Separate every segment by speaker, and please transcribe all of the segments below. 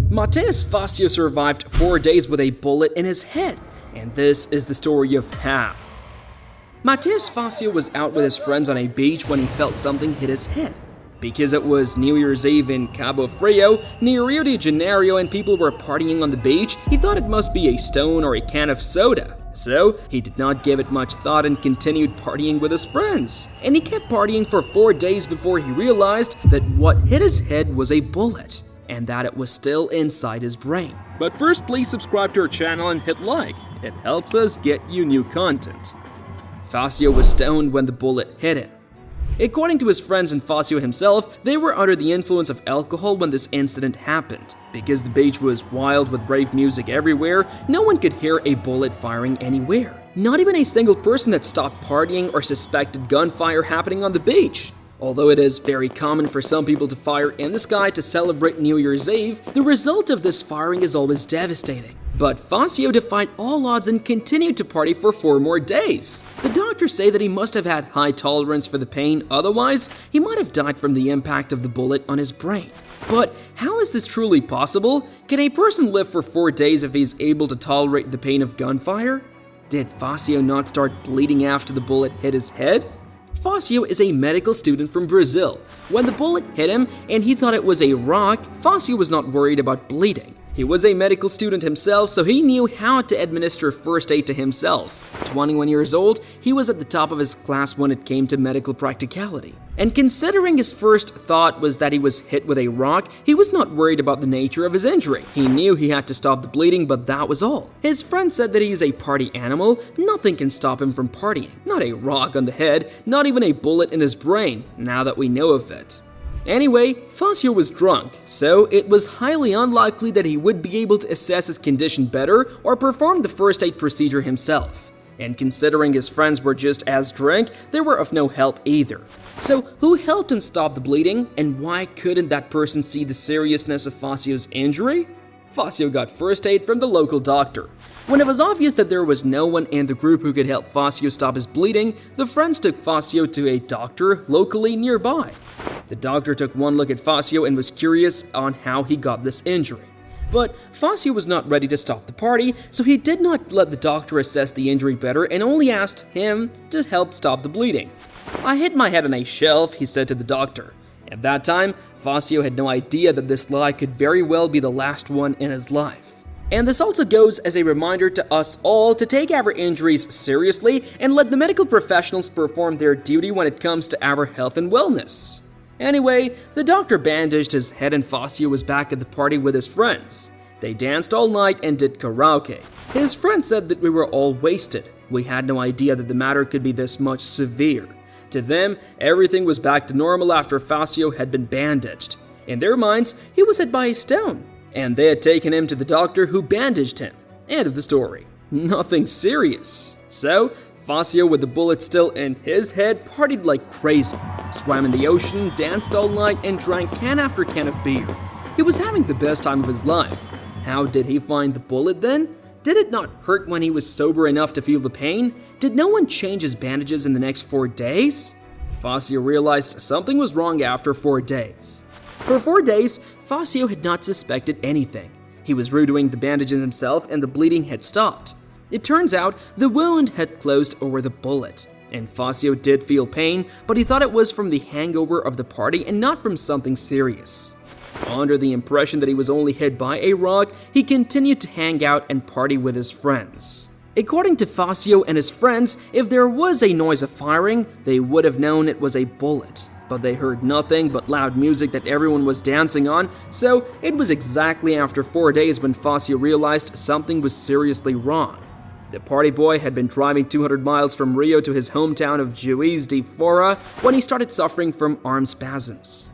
Speaker 1: Mateus Facio survived 4 days with a bullet in his head, and this is the story of how. Mateus Facio was out with his friends on a beach when he felt something hit his head. Because it was New Year's Eve in Cabo Frio, near Rio de Janeiro, and people were partying on the beach, he thought it must be a stone or a can of soda. So, he did not give it much thought and continued partying with his friends. And he kept partying for 4 days before he realized that what hit his head was a bullet, and that it was still inside his brain.
Speaker 2: But first, please subscribe to our channel and hit like. It helps us get you new content.
Speaker 1: Facio was stoned when the bullet hit him. According to his friends and Facio himself, they were under the influence of alcohol when this incident happened. Because the beach was wild with rave music everywhere, no one could hear a bullet firing anywhere. Not even a single person had stopped partying or suspected gunfire happening on the beach. Although it is very common for some people to fire in the sky to celebrate New Year's Eve, the result of this firing is always devastating. But Facio defied all odds and continued to party for 4 more days. The doctors say that he must have had high tolerance for the pain, otherwise he might have died from the impact of the bullet on his brain. But how is this truly possible? Can a person live for 4 days if he's able to tolerate the pain of gunfire? Did Facio not start bleeding after the bullet hit his head? Facio is a medical student from Brazil. When the bullet hit him and he thought it was a rock, Facio was not worried about bleeding. He was a medical student himself, so he knew how to administer first aid to himself. 21 years old, he was at the top of his class when it came to medical practicality. And considering his first thought was that he was hit with a rock, he was not worried about the nature of his injury. He knew he had to stop the bleeding, but that was all. His friend said that he is a party animal. Nothing can stop him from partying. Not a rock on the head, not even a bullet in his brain, now that we know of it. Anyway, Facio was drunk, so it was highly unlikely that he would be able to assess his condition better or perform the first aid procedure himself. And considering his friends were just as drunk, they were of no help either. So who helped him stop the bleeding, and why couldn't that person see the seriousness of Facio's injury? Facio got first aid from the local doctor. When it was obvious that there was no one in the group who could help Facio stop his bleeding, the friends took Facio to a doctor locally nearby. The doctor took one look at Facio and was curious on how he got this injury. But Facio was not ready to stop the party, so he did not let the doctor assess the injury better and only asked him to help stop the bleeding. "I hit my head on a shelf," he said to the doctor. At that time, Facio had no idea that this lie could very well be the last one in his life. And this also goes as a reminder to us all to take our injuries seriously and let the medical professionals perform their duty when it comes to our health and wellness. Anyway, the doctor bandaged his head and Facio was back at the party with his friends. They danced all night and did karaoke. His friend said that we were all wasted. We had no idea that the matter could be this much severe. To them, everything was back to normal after Facio had been bandaged. In their minds, he was hit by a stone, and they had taken him to the doctor who bandaged him. End of the story. Nothing serious. So, Facio, with the bullet still in his head, partied like crazy. Swam in the ocean, danced all night, and drank can after can of beer. He was having the best time of his life. How did he find the bullet then? Did it not hurt when he was sober enough to feel the pain? Did no one change his bandages in the next 4 days? Facio realized something was wrong after 4 days. For 4 days, Facio had not suspected anything. He was redoing the bandages himself and the bleeding had stopped. It turns out the wound had closed over the bullet. And Facio did feel pain, but he thought it was from the hangover of the party and not from something serious. Under the impression that he was only hit by a rock, he continued to hang out and party with his friends. According to Facio and his friends, if there was a noise of firing, they would have known it was a bullet. But they heard nothing but loud music that everyone was dancing on, so it was exactly after 4 days when Facio realized something was seriously wrong. The party boy had been driving 200 miles from Rio to his hometown of Juiz de Fora when he started suffering from arm spasms.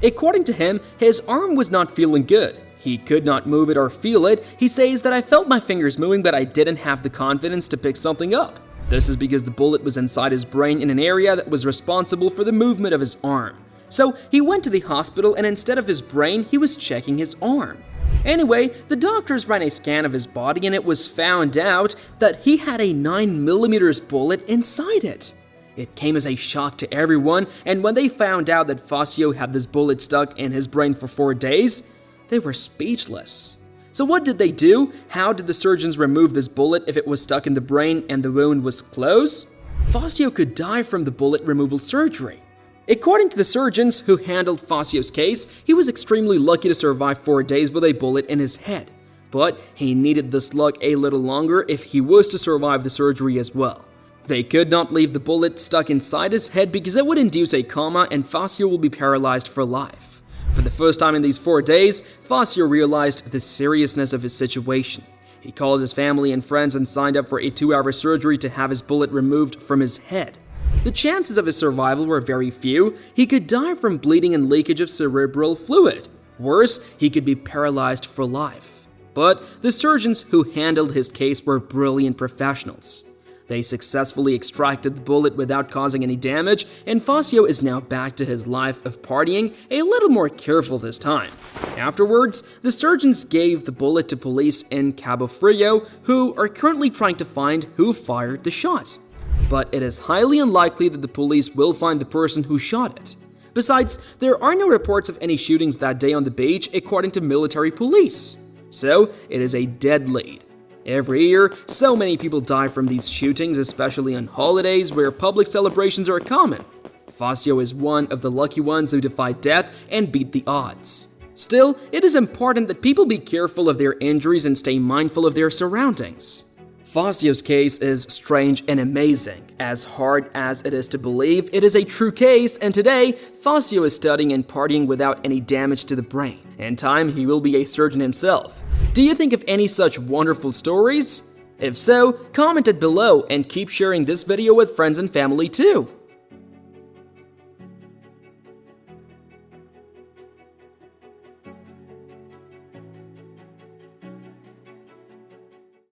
Speaker 1: According to him, his arm was not feeling good. He could not move it or feel it. He says that I felt my fingers moving, but I didn't have the confidence to pick something up. This is because the bullet was inside his brain in an area that was responsible for the movement of his arm. So he went to the hospital and instead of his brain, he was checking his arm. Anyway, the doctors ran a scan of his body and it was found out that he had a 9mm bullet inside it. It came as a shock to everyone, and when they found out that Facio had this bullet stuck in his brain for 4 days, They were speechless. So what did they do? How did the surgeons remove this bullet if it was stuck in the brain and the wound was closed? Facio could die from the bullet removal surgery. According to the surgeons who handled Facio's case, he was extremely lucky to survive 4 days with a bullet in his head. But he needed the slug a little longer if he was to survive the surgery as well. They could not leave the bullet stuck inside his head because it would induce a coma and Facio will be paralyzed for life. For the first time in these 4 days, Facio realized the seriousness of his situation. He called his family and friends and signed up for a 2-hour surgery to have his bullet removed from his head. The chances of his survival were very few. He could die from bleeding and leakage of cerebral fluid. Worse, he could be paralyzed for life. But the surgeons who handled his case were brilliant professionals. They successfully extracted the bullet without causing any damage, and Facio is now back to his life of partying, a little more careful this time. Afterwards, the surgeons gave the bullet to police in Cabo Frio, who are currently trying to find who fired the shot. But it is highly unlikely that the police will find the person who shot it. Besides, there are no reports of any shootings that day on the beach according to military police. So, it is a dead lead. Every year, so many people die from these shootings, especially on holidays where public celebrations are common. Facio is one of the lucky ones who defied death and beat the odds. Still, it is important that people be careful of their injuries and stay mindful of their surroundings. Facio's case is strange and amazing. As hard as it is to believe, it is a true case, and today, Facio is studying and partying without any damage to the brain. In time, he will be a surgeon himself. Do you think of any such wonderful stories? If so, comment it below and keep sharing this video with friends and family too.